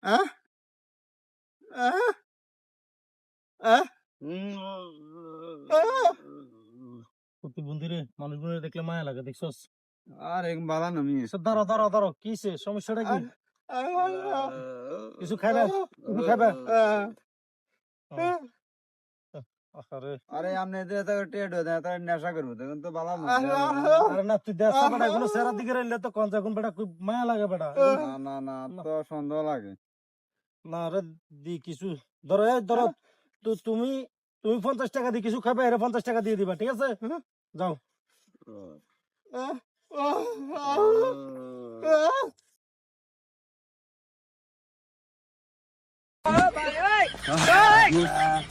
আহ আহ আহ প্রতিবন্ধী রে, মানুষগুলো দেখলে মায়া লাগে, দেখছস? আর এক বালা নামি দাঁড়াও দাঁড়াও দাঁড়াও, কিসে সমস্যাটা কি? কিছু খাইবে? কিছু খাইবে? আরে আরে আমনে এত টেড হয়ে যায় নেশা করবো তখন তো বালা না। আরে না, তুই দেখ বেটা, এগুলো সেরার দিকে রাখলে তো কোন এখন বেটা খুব মায়া লাগে বেটা। না না না তো সন্দেহ লাগে। না রে, দি কিছু ধরো, এই ধরো, তো তুমি তুমি 50 টাকা দিয়ে কিছু খাবে, এর 50 টাকা দিয়ে দিবা, ঠিক আছে? যাও।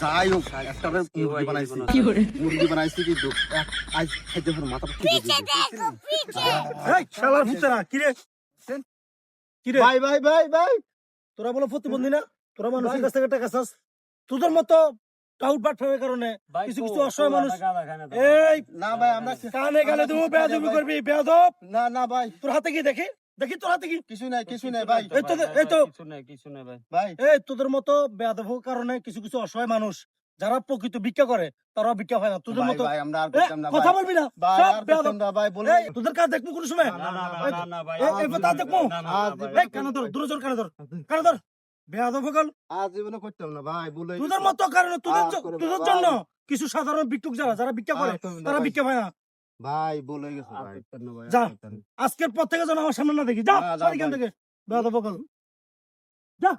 যাই হোক একটা মুরগি বানাইছি কিন্তু আজ খাইতে হবে মাথা এই শালার ভূতেরা, কি রে? কি রে? ভাই ভাই ভাই ভাই তোরা বলো প্রতিবন্ধী না? তোরা মানুষের কাছ থেকে টাকা চাস? তোদের মতো টাউট বাট ফেরার কারণে কিছু কিছু অসহায় মানুষ, এই না ভাই আমরা কানে কানে তুমি বেয়াদবি করবি, বেয়াদব। না না ভাই তোর হাতে কি দেখি, দেখি তোর হাতে কি? কিছু নাই ভাই এই তো কিছু নেই ভাই ভাই এই তোদের মতো বেয়াদবের কারণে কিছু কিছু অসহায় মানুষ যারা প্রকৃত ভিক্ষা করে তারা ভিক্ষা হয় না। তোদের ভাই মতো ভাই আমরা আর এ, করতাম না কথা ভাই বলবি না, ভাই সব আর বেয়াদব। করতাম না ভাই বলে এই, তোদের কাজ দেখবো কোন সময়? এই কথা দেখবো। এই কানে ধর, দূরে কানে ধর, কানে ধর, বেয়াদব হগল। আজ জীবনে করতাম না ভাই বলে তোদের মতো কারণে তোদের জন্য কিছু সাধারণ ভিক্ষুক যারা ভিক্ষা করে তারা ভিক্ষা পায় না। ভাই বলে গেছে ভাই যা, আজকের পর থেকে যেন আমার সামনে না দেখি, যা না, না, এখান ভাই। থেকে, বেয়াদব হগল, যা।